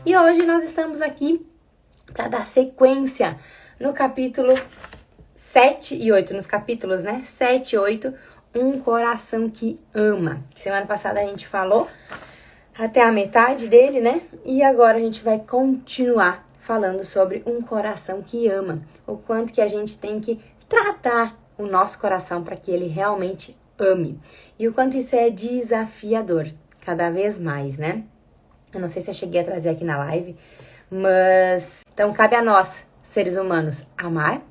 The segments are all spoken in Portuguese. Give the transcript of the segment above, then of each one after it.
E hoje nós estamos aqui para dar sequência no capítulo 7 e 8, nos capítulos, 7 e 8, um coração que ama. Semana passada a gente falou até a metade dele, E agora a gente vai continuar falando sobre um coração que ama. O quanto que a gente tem que tratar o nosso coração para que ele realmente ame. E o quanto isso é desafiador, cada vez mais, Eu não sei se eu cheguei a trazer aqui na live, mas então cabe a nós, seres humanos, amar,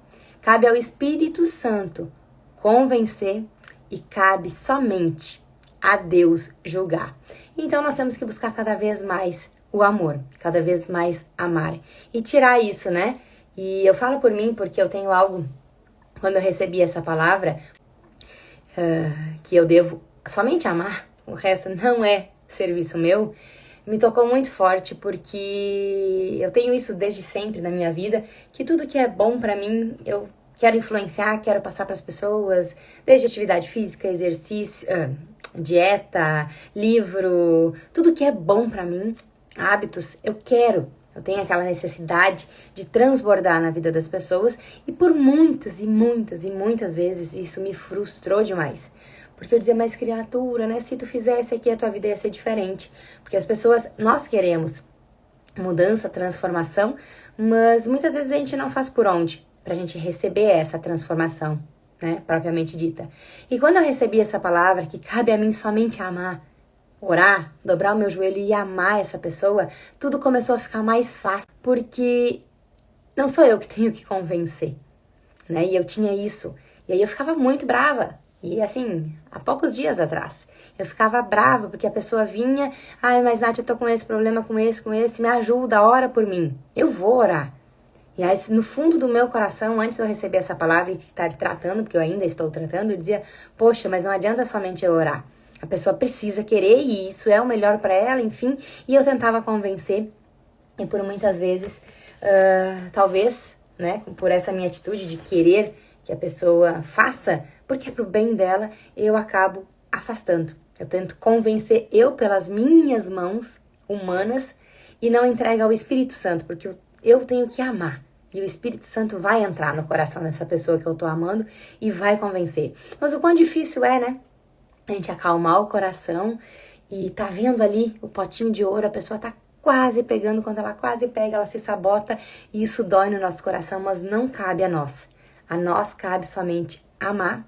cabe ao Espírito Santo convencer e cabe somente a Deus julgar. Então nós temos que buscar cada vez mais o amor, cada vez mais amar e tirar isso, E eu falo por mim porque eu tenho algo, quando eu recebi essa palavra, que eu devo somente amar, o resto não é serviço meu, me tocou muito forte, porque eu tenho isso desde sempre na minha vida, que tudo que é bom pra mim, eu quero influenciar, quero passar pras pessoas, desde atividade física, exercício, dieta, livro, tudo que é bom pra mim, hábitos, eu tenho aquela necessidade de transbordar na vida das pessoas, e por muitas e muitas e muitas vezes isso me frustrou demais. Porque eu dizia, mas criatura, se tu fizesse aqui a tua vida ia ser diferente. Porque as pessoas, nós queremos mudança, transformação, mas muitas vezes a gente não faz por onde pra gente receber essa transformação, propriamente dita. E quando eu recebi essa palavra, que cabe a mim somente amar, orar, dobrar o meu joelho e amar essa pessoa, tudo começou a ficar mais fácil. Porque não sou eu que tenho que convencer, E eu tinha isso. E aí eu ficava muito brava. E assim, há poucos dias atrás, eu ficava brava porque a pessoa vinha, mas Nath, eu tô com esse problema, com esse, me ajuda, ora por mim. Eu vou orar. E aí, no fundo do meu coração, antes de eu receber essa palavra e estar tratando, porque eu ainda estou tratando, eu dizia, poxa, mas não adianta somente eu orar. A pessoa precisa querer e isso é o melhor para ela, enfim. E eu tentava convencer e por muitas vezes, talvez, por essa minha atitude de querer que a pessoa faça, porque é pro bem dela, eu acabo afastando. Eu tento convencer eu pelas minhas mãos humanas e não entrego ao Espírito Santo, porque eu tenho que amar. E o Espírito Santo vai entrar no coração dessa pessoa que eu tô amando e vai convencer. Mas o quão difícil é, A gente acalmar o coração e tá vendo ali o potinho de ouro, a pessoa tá quase pegando, quando ela quase pega, ela se sabota e isso dói no nosso coração, mas não cabe a nós. A nós cabe somente amar,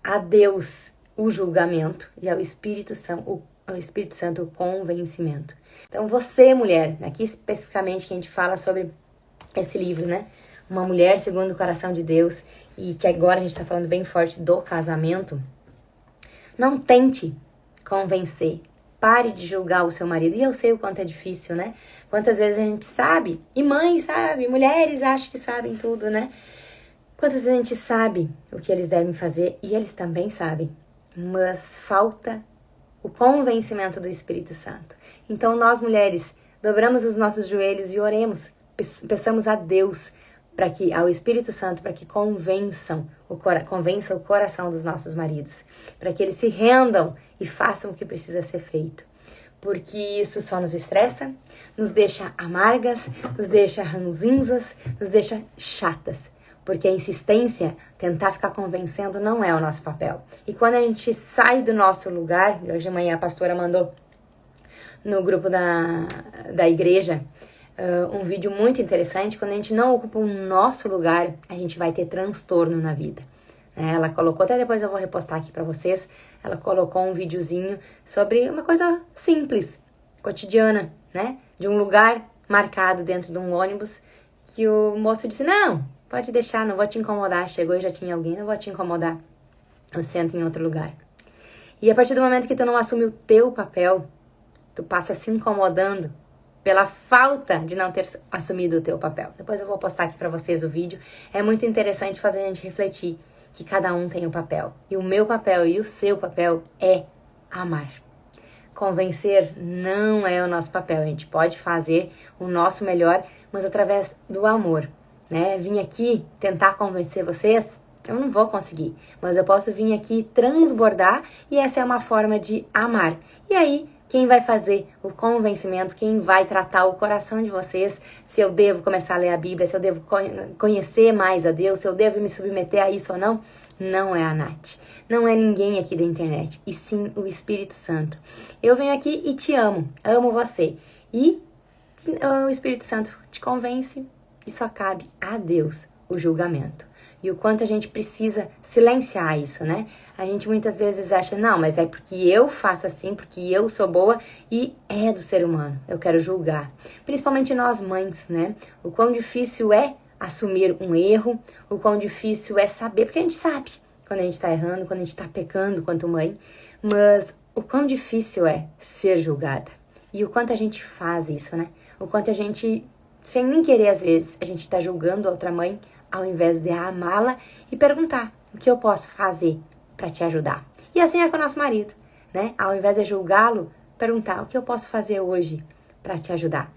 a Deus o julgamento e ao Espírito Santo o convencimento. Então você, mulher, aqui especificamente que a gente fala sobre esse livro, Uma mulher segundo o coração de Deus, e que agora a gente tá falando bem forte do casamento, não tente convencer, pare de julgar o seu marido. E eu sei o quanto é difícil, Quantas vezes a gente sabe, e mães sabem, mulheres acham que sabem tudo, Quantas vezes a gente sabe o que eles devem fazer e eles também sabem, mas falta o convencimento do Espírito Santo. Então nós mulheres dobramos os nossos joelhos e oremos, peçamos a Deus ao Espírito Santo para que convença o coração dos nossos maridos, para que eles se rendam e façam o que precisa ser feito. Porque isso só nos estressa, nos deixa amargas, nos deixa ranzinzas, nos deixa chatas. Porque a insistência, tentar ficar convencendo, não é o nosso papel. E quando a gente sai do nosso lugar, hoje de manhã a pastora mandou no grupo da igreja um vídeo muito interessante, quando a gente não ocupa o nosso lugar, a gente vai ter transtorno na vida. Ela colocou, até depois eu vou repostar aqui pra vocês, ela colocou um videozinho sobre uma coisa simples, cotidiana, De um lugar marcado dentro de um ônibus, que o moço disse, não, pode deixar, não vou te incomodar. Chegou e já tinha alguém, não vou te incomodar. Eu sento em outro lugar. E a partir do momento que tu não assume o teu papel, tu passa se incomodando pela falta de não ter assumido o teu papel. Depois eu vou postar aqui pra vocês o vídeo. É muito interessante fazer a gente refletir que cada um tem um papel. E o meu papel e o seu papel é amar. Convencer não é o nosso papel. A gente pode fazer o nosso melhor, mas através do amor. Vim aqui tentar convencer vocês, eu não vou conseguir, mas eu posso vir aqui transbordar e essa é uma forma de amar. E aí, Quem vai fazer o convencimento, quem vai tratar o coração de vocês, se eu devo começar a ler a Bíblia, se eu devo conhecer mais a Deus, se eu devo me submeter a isso ou não, não é a Nath, não é ninguém aqui da internet, e sim o Espírito Santo. Eu venho aqui e te amo você, e o Espírito Santo te convence, e só cabe a Deus o julgamento. E o quanto a gente precisa silenciar isso, né? A gente muitas vezes acha, não, mas é porque eu faço assim, porque eu sou boa, e é do ser humano, eu quero julgar. Principalmente nós mães, né? O quão difícil é assumir um erro, o quão difícil é saber, porque a gente sabe quando a gente tá errando, quando a gente tá pecando quanto mãe, mas o quão difícil é ser julgada. E o quanto a gente faz isso, né? O quanto a gente, sem nem querer às vezes, a gente tá julgando a outra mãe, ao invés de amá-la e perguntar o que eu posso fazer para te ajudar. E assim é com o nosso marido, né? Ao invés de julgá-lo, perguntar o que eu posso fazer hoje para te ajudar.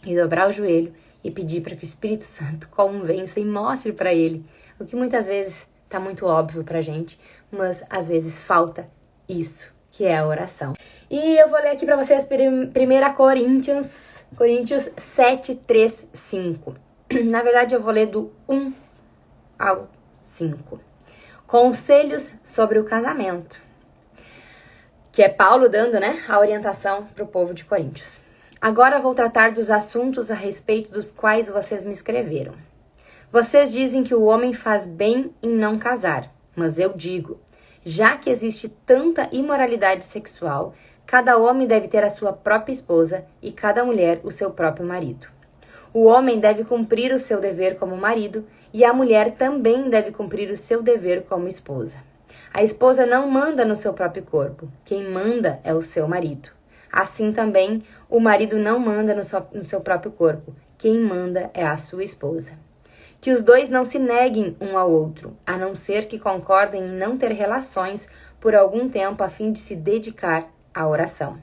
E dobrar o joelho e pedir para que o Espírito Santo convença e mostre para ele o que muitas vezes tá muito óbvio pra gente, mas às vezes falta isso, que é a oração. E eu vou ler aqui para vocês 1 Coríntios 7, 3, 5. Na verdade, eu vou ler do 1 ao 5. Conselhos sobre o casamento. Que é Paulo dando, né, a orientação para o povo de Coríntios. Agora vou tratar dos assuntos a respeito dos quais vocês me escreveram. Vocês dizem que o homem faz bem em não casar, mas eu digo, já que existe tanta imoralidade sexual, cada homem deve ter a sua própria esposa e cada mulher o seu próprio marido. O homem deve cumprir o seu dever como marido e a mulher também deve cumprir o seu dever como esposa. A esposa não manda no seu próprio corpo, quem manda é o seu marido. Assim também, o marido não manda no seu próprio corpo, quem manda é a sua esposa. Que os dois não se neguem um ao outro, a não ser que concordem em não ter relações por algum tempo a fim de se dedicar à oração.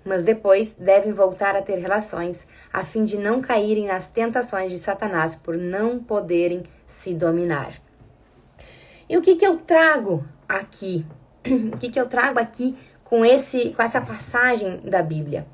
Mas depois devem voltar a ter relações, a fim de não caírem nas tentações de Satanás por não poderem se dominar. E o que eu trago aqui? O que eu trago aqui com essa passagem da Bíblia?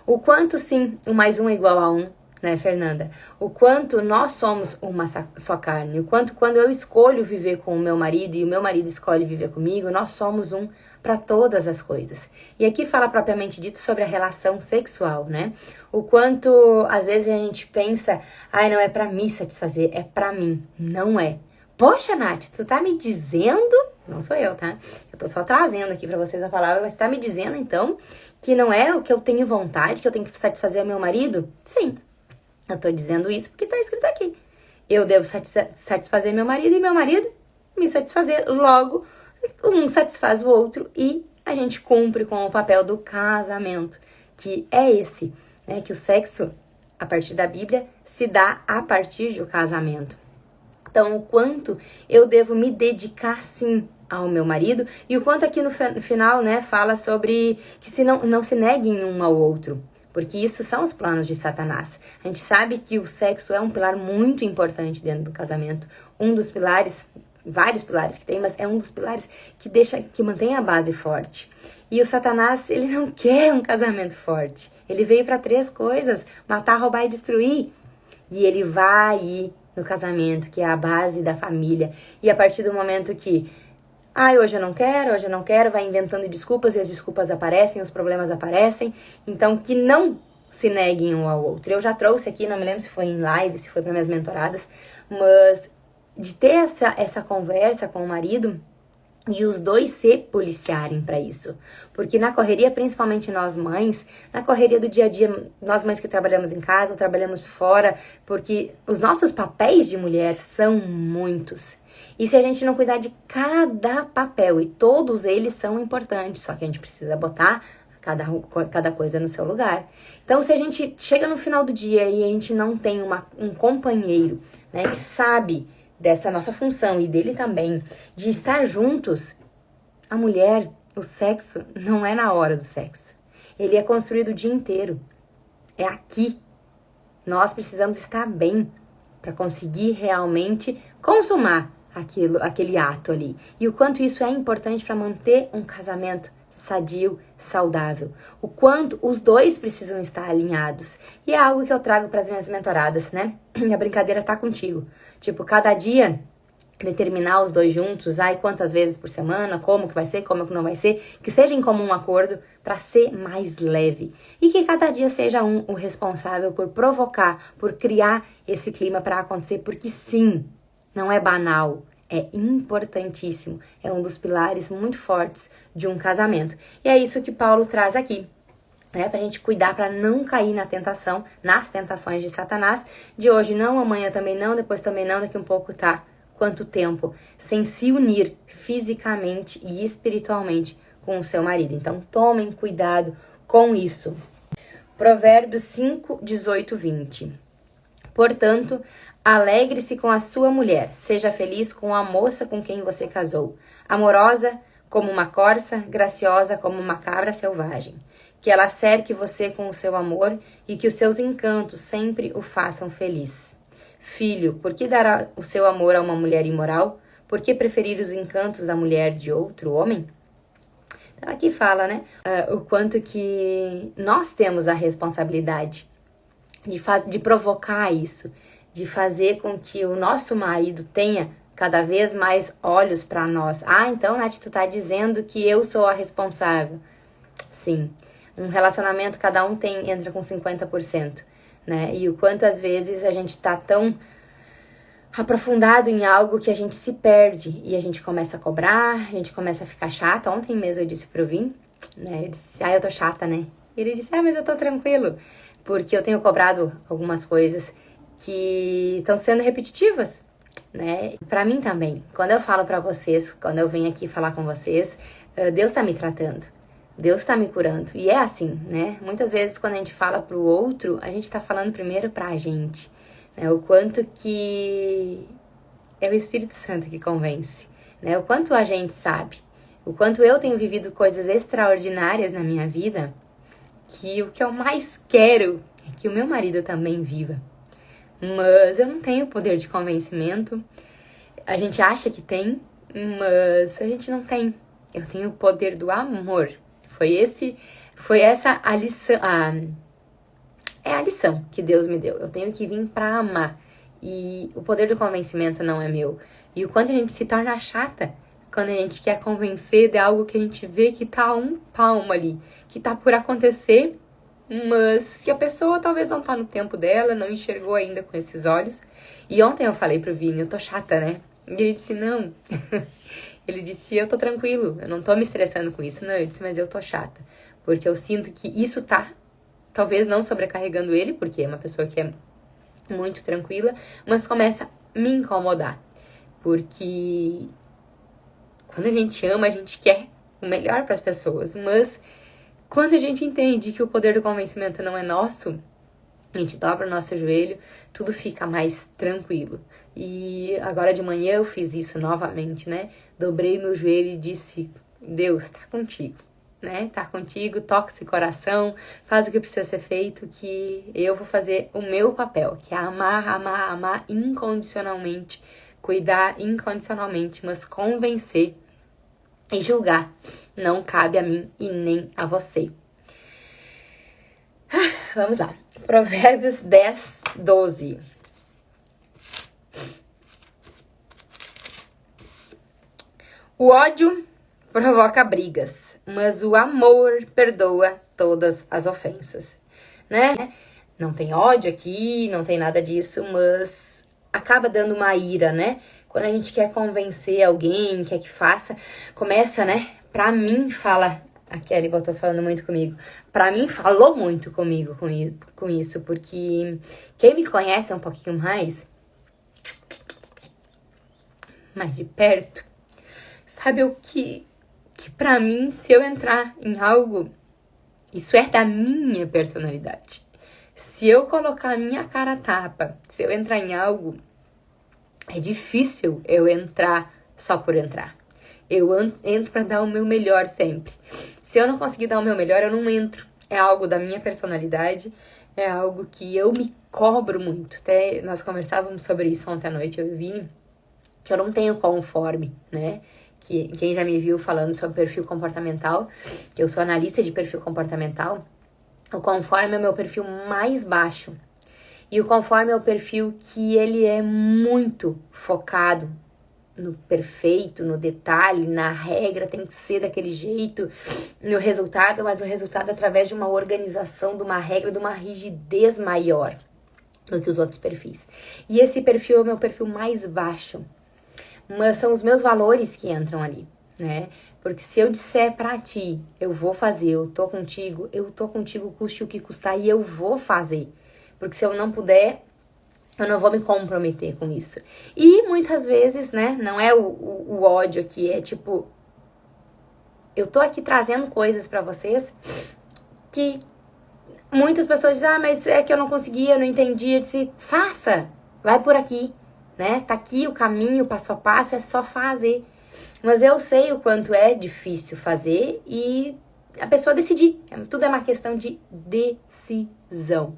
O quanto sim, 1 mais 1 é igual a 1, né, Fernanda? O quanto nós somos uma só carne. O quanto quando eu escolho viver com o meu marido e o meu marido escolhe viver comigo, nós somos um para todas as coisas. E aqui fala propriamente dito sobre a relação sexual, né? O quanto às vezes a gente pensa, ai, não é para me satisfazer, é para mim. Não é. Poxa, Nath, tu tá me dizendo, não sou eu, tá? Eu tô só trazendo aqui para vocês a palavra, mas tá me dizendo então que não é o que eu tenho vontade, que eu tenho que satisfazer o meu marido? Sim. Eu tô dizendo isso porque tá escrito aqui. Eu devo satisfazer meu marido e meu marido me satisfazer. Logo, um satisfaz o outro e a gente cumpre com o papel do casamento, que é esse, né? Que o sexo, a partir da Bíblia, se dá a partir do casamento. Então, o quanto eu devo me dedicar, sim, ao meu marido, e o quanto aqui no final, né, fala sobre que se não se neguem um ao outro, porque isso são os planos de Satanás. A gente sabe que o sexo é um pilar muito importante dentro do casamento, um dos pilares, vários pilares que tem, mas é um dos pilares que mantém a base forte. E o Satanás, ele não quer um casamento forte. Ele veio para 3 coisas: matar, roubar e destruir. E ele vai ir no casamento, que é a base da família. E a partir do momento que, hoje eu não quero, vai inventando desculpas e as desculpas aparecem, os problemas aparecem. Então, que não se neguem um ao outro. Eu já trouxe aqui, não me lembro se foi em live, se foi para minhas mentoradas, mas de ter essa conversa com o marido e os dois se policiarem para isso. Porque na correria, principalmente nós mães, na correria do dia a dia, nós mães que trabalhamos em casa ou trabalhamos fora, porque os nossos papéis de mulher são muitos. E se a gente não cuidar de cada papel, e todos eles são importantes, só que a gente precisa botar cada coisa no seu lugar. Então, se a gente chega no final do dia e a gente não tem um companheiro, né, que sabe dessa nossa função e dele também, de estar juntos, a mulher, o sexo, não é na hora do sexo. Ele é construído o dia inteiro. É aqui. Nós precisamos estar bem para conseguir realmente consumar aquele ato ali. E o quanto isso é importante para manter um casamento sadio, saudável. O quanto os dois precisam estar alinhados. E é algo que eu trago para as minhas mentoradas, né? A brincadeira tá contigo. Tipo, cada dia determinar os dois juntos, quantas vezes por semana, como que vai ser, como que não vai ser, que seja em comum acordo para ser mais leve. E que cada dia seja o responsável por provocar, por criar esse clima para acontecer, porque sim, não é banal. É importantíssimo, é um dos pilares muito fortes de um casamento. E é isso que Paulo traz aqui, né? Pra gente cuidar para não cair na tentação, nas tentações de Satanás, de hoje não, amanhã também não, depois também não, daqui um pouco tá. Quanto tempo sem se unir fisicamente e espiritualmente com o seu marido. Então, tomem cuidado com isso. Provérbios 5, 18, 20. Portanto, alegre-se com a sua mulher, seja feliz com a moça com quem você casou, amorosa como uma corça, graciosa como uma cabra selvagem. Que ela cerque você com o seu amor e que os seus encantos sempre o façam feliz. Filho, por que dará o seu amor a uma mulher imoral? Por que preferir os encantos da mulher de outro homem? Então aqui fala, né, o quanto que nós temos a responsabilidade de provocar isso, de fazer com que o nosso marido tenha cada vez mais olhos para nós. Então, Nath, tu tá dizendo que eu sou a responsável. Sim, um relacionamento cada um entra com 50%. Né? E o quanto às vezes a gente tá tão aprofundado em algo que a gente se perde e a gente começa a cobrar, a gente começa a ficar chata. Ontem mesmo eu disse pro Vim, né? Eu disse, eu tô chata, né? E ele disse, mas eu tô tranquilo, porque eu tenho cobrado algumas coisas que estão sendo repetitivas, né? Pra mim também. Quando eu falo pra vocês, quando eu venho aqui falar com vocês, Deus tá me tratando. Deus tá me curando. E é assim, né? Muitas vezes quando a gente fala pro outro, a gente tá falando primeiro pra gente. Né? O quanto que é o Espírito Santo que convence. Né? O quanto a gente sabe. O quanto eu tenho vivido coisas extraordinárias na minha vida. Que o que eu mais quero é que o meu marido também viva. Mas eu não tenho poder de convencimento. A gente acha que tem, mas a gente não tem. Eu tenho o poder do amor. Foi essa a lição, a lição que Deus me deu. Eu tenho que vir pra amar. E o poder do convencimento não é meu. E o quanto a gente se torna chata quando a gente quer convencer de algo que a gente vê que tá a um palmo ali, que tá por acontecer, mas se a pessoa talvez não tá no tempo dela, não enxergou ainda com esses olhos. E ontem eu falei pro Vini, eu tô chata, né? E ele disse, não. Ele disse, eu tô tranquilo, eu não tô me estressando com isso. Não, eu disse, mas eu tô chata. Porque eu sinto que isso tá, talvez não sobrecarregando ele, porque é uma pessoa que é muito tranquila, mas começa a me incomodar. Porque quando a gente ama, a gente quer o melhor para as pessoas. Mas quando a gente entende que o poder do convencimento não é nosso, a gente dobra o nosso joelho, tudo fica mais tranquilo. E agora de manhã eu fiz isso novamente, né? Dobrei meu joelho e disse, Deus, tá contigo, né? Tá contigo, toca esse coração, faz o que precisa ser feito, que eu vou fazer o meu papel, que é amar, amar, amar incondicionalmente, cuidar incondicionalmente, mas convencer e julgar não cabe a mim e nem a você. Vamos lá. Provérbios 10, 12. O ódio provoca brigas, mas o amor perdoa todas as ofensas, né? Não tem ódio aqui, não tem nada disso, mas acaba dando uma ira, né? Quando a gente quer convencer alguém, quer que faça, começa, né? Pra mim, fala... A Kelly voltou falando muito comigo. Pra mim, falou muito comigo com isso, porque quem me conhece um pouquinho mais de perto, sabe o que pra mim, se eu entrar em algo, isso é da minha personalidade. Se eu colocar a minha cara a tapa, se eu entrar em algo, é difícil eu entrar só por entrar. Eu entro pra dar o meu melhor sempre. Se eu não conseguir dar o meu melhor, eu não entro. É algo da minha personalidade, é algo que eu me cobro muito. Até nós conversávamos sobre isso ontem à noite, eu e o Vini, que eu não tenho conforme, né? que quem já me viu falando sobre perfil comportamental, que eu sou analista de perfil comportamental, o conforme é o meu perfil mais baixo. E o conforme é o perfil que ele é muito focado no perfeito, no detalhe, na regra, tem que ser daquele jeito, no resultado, mas o resultado através de uma organização, de uma regra, de uma rigidez maior do que os outros perfis. E esse perfil é o meu perfil mais baixo, mas são os meus valores que entram ali, né? Porque se eu disser pra ti, eu vou fazer, eu tô contigo, custe o que custar, e eu vou fazer. Porque se eu não puder, eu não vou me comprometer com isso. E muitas vezes, né, não é o ódio aqui, é tipo, eu tô aqui trazendo coisas pra vocês que muitas pessoas dizem, ah, mas é que eu não conseguia, eu não entendi. Eu disse, faça, vai por aqui, né? Tá aqui o caminho, passo a passo, é só fazer. Mas eu sei o quanto é difícil fazer e a pessoa decidir. Tudo é uma questão de decisão.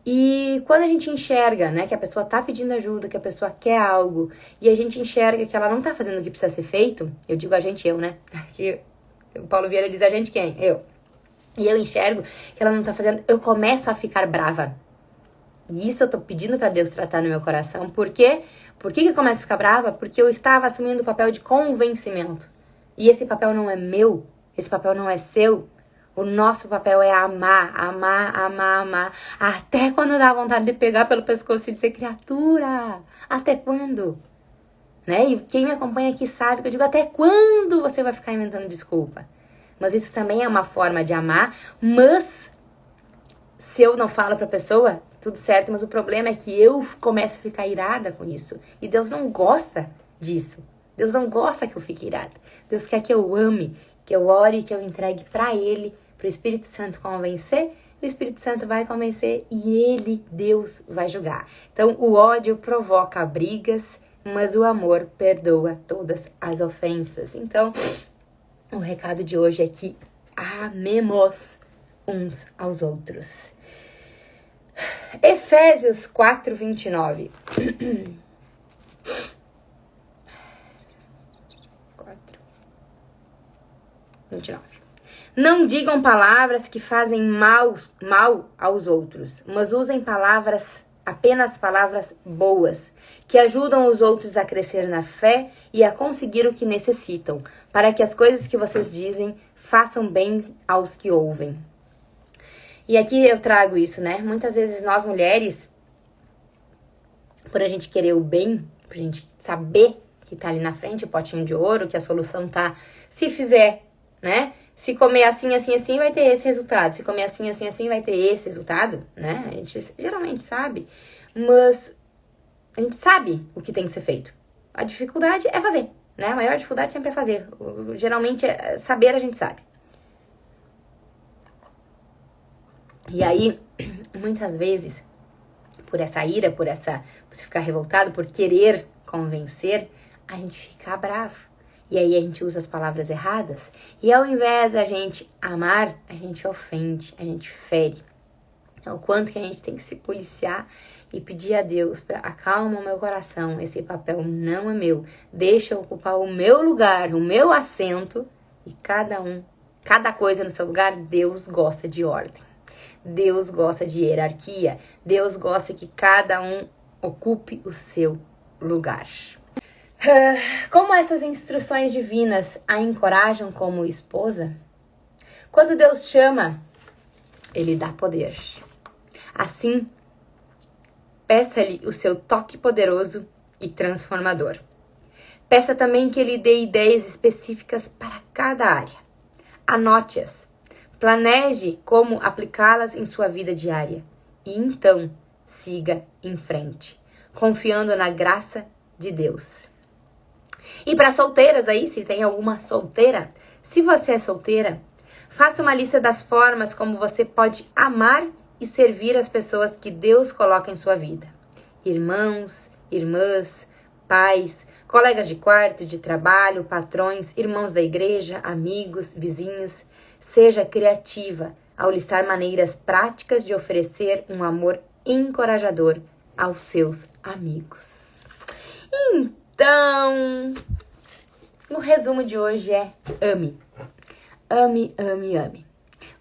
E quando a gente enxerga, né, que a pessoa tá pedindo ajuda, que a pessoa quer algo, e a gente enxerga que ela não tá fazendo o que precisa ser feito, eu digo a gente, eu, né? Que o Paulo Vieira diz a gente quem? Eu. E eu enxergo que ela não tá fazendo, eu começo a ficar brava. E isso eu tô pedindo pra Deus tratar no meu coração. Por quê? Por que eu começo a ficar brava? Porque eu estava assumindo o papel de convencimento. E esse papel não é meu, esse papel não é seu. O nosso papel é amar, amar, amar, amar. Até quando dá vontade de pegar pelo pescoço e dizer, criatura, até quando? Né? E quem me acompanha aqui sabe que eu digo, até quando você vai ficar inventando desculpa? Mas isso também é uma forma de amar, mas se eu não falo pra pessoa, tudo certo, mas o problema é que eu começo a ficar irada com isso. E Deus não gosta disso. Deus não gosta que eu fique irada. Deus quer que eu ame, que eu ore, que eu entregue pra Ele, pro Espírito Santo convencer. O Espírito Santo vai convencer e Ele, Deus, vai julgar. Então, o ódio provoca brigas, mas o amor perdoa todas as ofensas. Então, o recado de hoje é que amemos uns aos outros. Efésios 4:29. 4:29. Não digam palavras que fazem mal aos outros, mas usem apenas palavras boas, que ajudam os outros a crescer na fé e a conseguir o que necessitam, para que as coisas que vocês dizem façam bem aos que ouvem. E aqui eu trago isso, né? Muitas vezes nós mulheres, por a gente querer o bem, por a gente saber que tá ali na frente o potinho de ouro, que a solução tá, se fizer, né? Se comer assim, assim, assim, vai ter esse resultado. Se comer assim, assim, assim, vai ter esse resultado, né? A gente geralmente sabe, mas a gente sabe o que tem que ser feito. A dificuldade é fazer, né? A maior dificuldade sempre é fazer. Geralmente, saber a gente sabe. E aí, muitas vezes, por essa ira, por ficar revoltado, por querer convencer, a gente fica bravo. E aí a gente usa as palavras erradas. E ao invés da gente amar, a gente ofende, a gente fere. Então, o quanto que a gente tem que se policiar e pedir a Deus para acalma o meu coração. Esse papel não é meu. Deixa eu ocupar o meu lugar, o meu assento. E cada coisa no seu lugar, Deus gosta de ordem. Deus gosta de hierarquia. Deus gosta que cada um ocupe o seu lugar. Como essas instruções divinas a encorajam como esposa? Quando Deus chama, Ele dá poder. Assim, peça-lhe o seu toque poderoso e transformador. Peça também que Ele dê ideias específicas para cada área. Anote-as. Planeje como aplicá-las em sua vida diária. E então, siga em frente, confiando na graça de Deus. E para solteiras aí, se tem alguma solteira, se você é solteira, faça uma lista das formas como você pode amar e servir as pessoas que Deus coloca em sua vida. Irmãos, irmãs, pais, colegas de quarto, de trabalho, patrões, irmãos da igreja, amigos, vizinhos. Seja criativa ao listar maneiras práticas de oferecer um amor encorajador aos seus amigos. Então, O resumo de hoje é ame. Ame, ame, ame.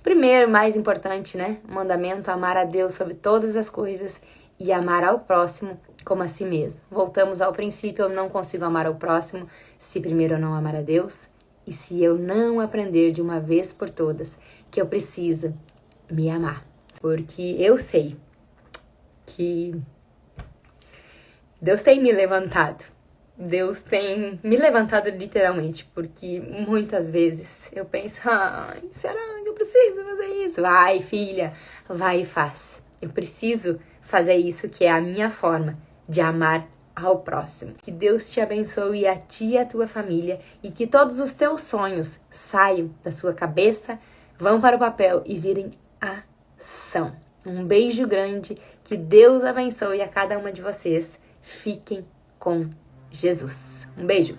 Primeiro, mais importante, né? Mandamento, amar a Deus sobre todas as coisas e amar ao próximo como a si mesmo. Voltamos ao princípio, eu não consigo amar ao próximo se primeiro eu não amar a Deus e se eu não aprender de uma vez por todas que eu preciso me amar. Porque eu sei que Deus tem me levantado. Deus tem me levantado literalmente, porque muitas vezes eu penso, será que eu preciso fazer isso? Vai, filha, vai e faz. Eu preciso fazer isso, que é a minha forma de amar ao próximo. Que Deus te abençoe, a ti e a tua família, e que todos os teus sonhos saiam da sua cabeça, vão para o papel e virem ação. Um beijo grande, que Deus abençoe a cada uma de vocês. Fiquem com Jesus. Um beijo!